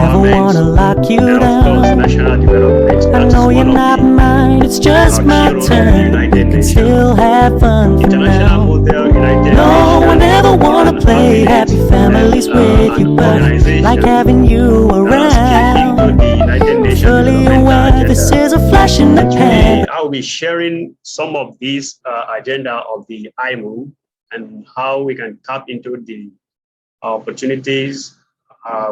never wanna lock you and of course down. national development. I know you're not mine, it's just my turn. We can still have fun for now. No, I never wanna play happy families with you, but like having you around. Fully aware this is a flash in the pan. I'll be sharing some of these agenda of the IMUN and how we can tap into the opportunities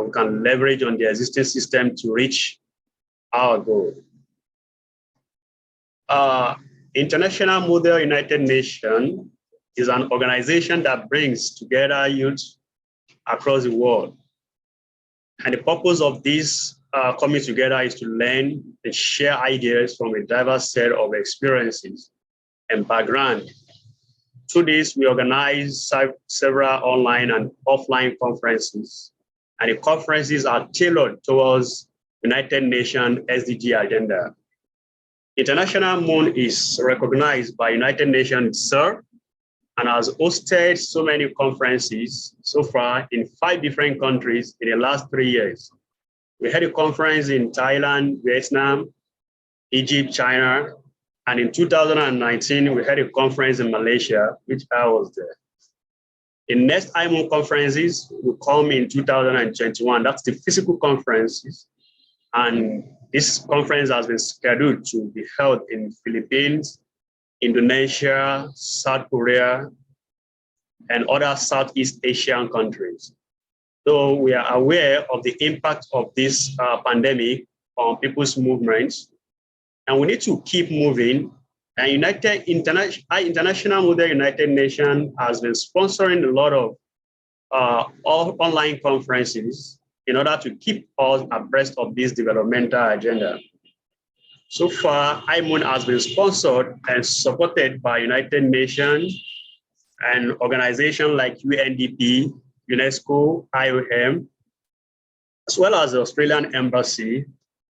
we can leverage on the existing system to reach our goal. International Model United Nations is an organization that brings together youth across the world. And the purpose of this coming together is to learn and share ideas from a diverse set of experiences and background. Through this, we organize several online and offline conferences, and the conferences are tailored towards United Nations SDG agenda. International Moon is recognized by United Nations itself and has hosted so many conferences so far in 5 different countries in the last 3 years. We had a conference in Thailand, Vietnam, Egypt, China, and in 2019, we had a conference in Malaysia, which I was there. The next IMUN conferences will come in 2021. That's the physical conferences. And this conference has been scheduled to be held in Philippines, Indonesia, South Korea, and other Southeast Asian countries. So we are aware of the impact of this pandemic on people's movements, and we need to keep moving. And International Model United Nations has been sponsoring a lot of online conferences in order to keep us abreast of this developmental agenda. So far, IMUN has been sponsored and supported by United Nations and organizations like UNDP, UNESCO, IOM, as well as the Australian Embassy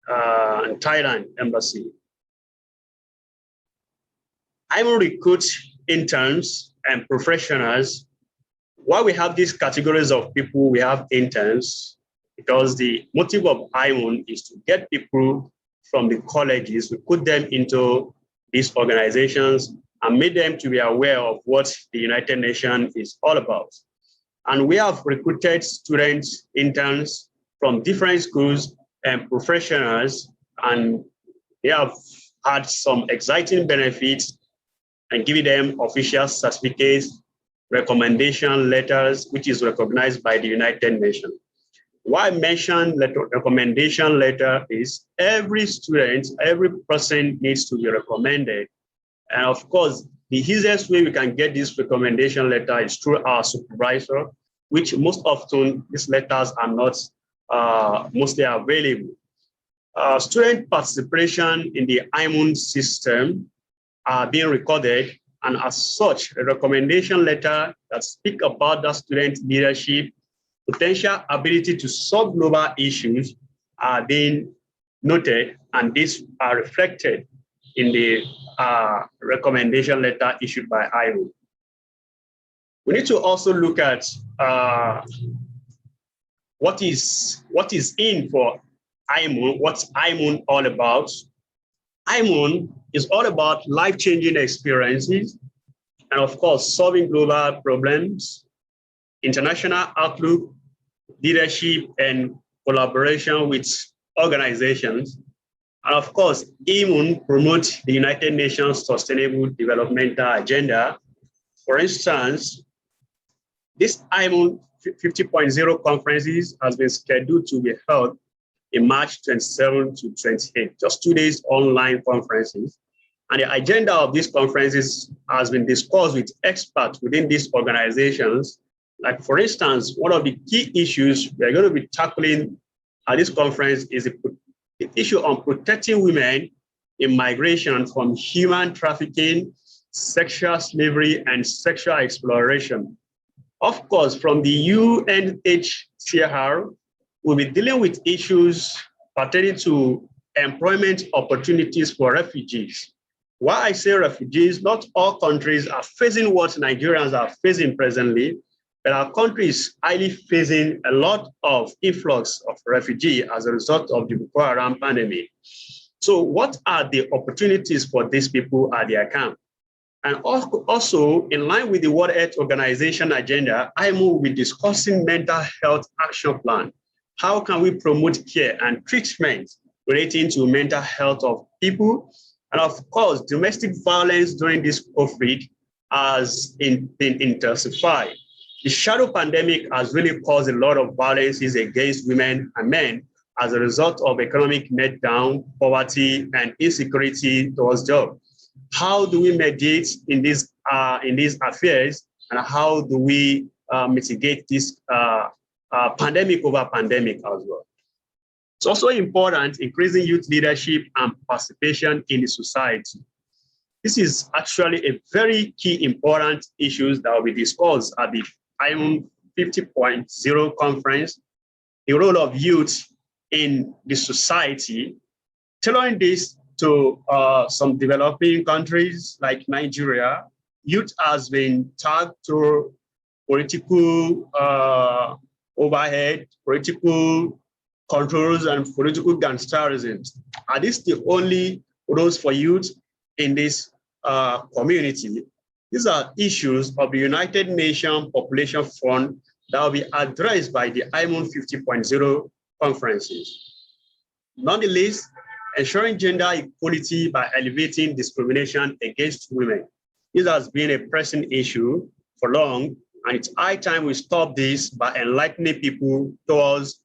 and Thailand Embassy. IMUN recruits interns and professionals. Why we have these categories of people, we have interns, because the motive of IMUN is to get people from the colleges, we put them into these organizations and make them to be aware of what the United Nations is all about. And we have recruited students, interns from different schools and professionals, and they have had some exciting benefits and giving them official certificates, recommendation letters, which is recognized by the United Nations. Why I mention recommendation letter is every student, every person needs to be recommended. And of course, the easiest way we can get this recommendation letter is through our supervisor, which most often these letters are not mostly available. Student participation in the IMUN system are being recorded, and as such, a recommendation letter that speaks about the student leadership, potential ability to solve global issues are being noted, and these are reflected in the recommendation letter issued by IMUN. We need to also look at what is in for IMUN, what's IMUN all about. IMUN is all about life-changing experiences, and of course, solving global problems, international outlook, leadership, and collaboration with organizations. And of course, IMUN promotes the United Nations Sustainable Developmental Agenda. For instance, this IMUN 50.0 conferences has been scheduled to be held in March 27 to 28, just 2 days online conferences. And the agenda of these conferences has been discussed with experts within these organizations. Like, for instance, one of the key issues we are going to be tackling at this conference is the issue on protecting women in migration from human trafficking, sexual slavery, and sexual exploration. Of course, from the UNHCR, we'll be dealing with issues pertaining to employment opportunities for refugees. Why I say refugees, not all countries are facing what Nigerians are facing presently, But our country is highly facing a lot of influx of refugees as a result of the Boko Haram pandemic. So what are the opportunities for these people at their camp? And also, in line with the World Health Organization agenda, IMUN will be discussing mental health action plan. How can we promote care and treatment relating to mental health of people? And of course, domestic violence during this COVID has been intensified. The shadow pandemic has really caused a lot of violences against women and men as a result of economic meltdown, poverty, and insecurity towards jobs. How do we mediate in these affairs, and how do we mitigate this pandemic over pandemic as well? It's also important increasing youth leadership and participation in the society. This is actually a very key important issue that will be discussed at the Imun 50.0 conference, the role of youth in the society, tailoring this to some developing countries like Nigeria. Youth has been tagged to political overhead, political controls, and political gangsterism. Are these the only roles for youth in this community? These are issues of the United Nations Population Fund that will be addressed by the Imun 50.0 conferences. Nonetheless, ensuring gender equality by elevating discrimination against women. This has been a pressing issue for long, and it's high time we stop this by enlightening people towards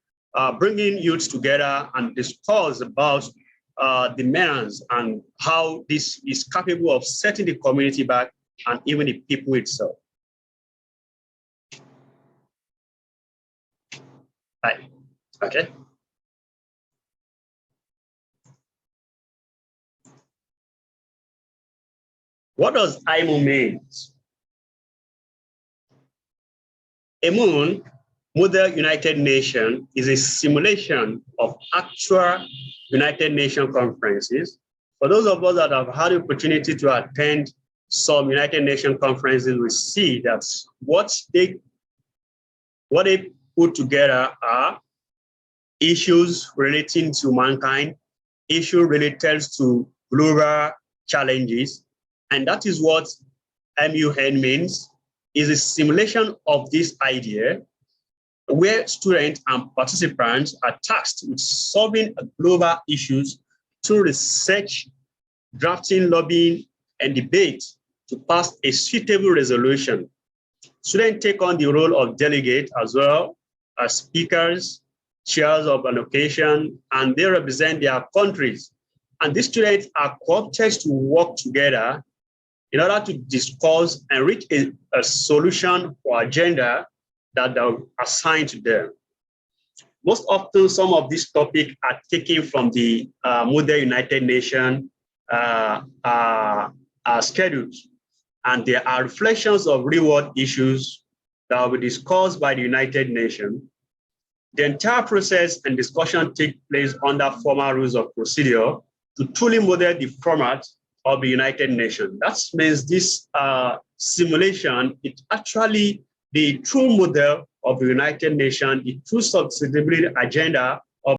bringing youth together and discuss about the merits and how this is capable of setting the community back and even the people itself. Right. Okay. What does IMUN mean? IMUN, Model United Nations, is a simulation of actual United Nations conferences. For those of us that have had the opportunity to attend some United Nations conferences, we see that what they put together are issues relating to mankind, issues related to global challenges. And that is what MUN means, is a simulation of this idea where students and participants are tasked with solving global issues through research, drafting, lobbying, and debate to pass a suitable resolution. Students take on the role of delegate as well as speakers, chairs of an occasion, and they represent their countries. And these students are co-opted to work together in order to discuss and reach a solution or agenda that are assigned to them. Most often, some of these topics are taken from the Model United Nations schedules, and there are reflections of real-world issues that will be discussed by the United Nations. The entire process and discussion take place under formal rules of procedure to truly model the format of the United Nations. That means this simulation is actually the true model of the United Nations, the true sustainability agenda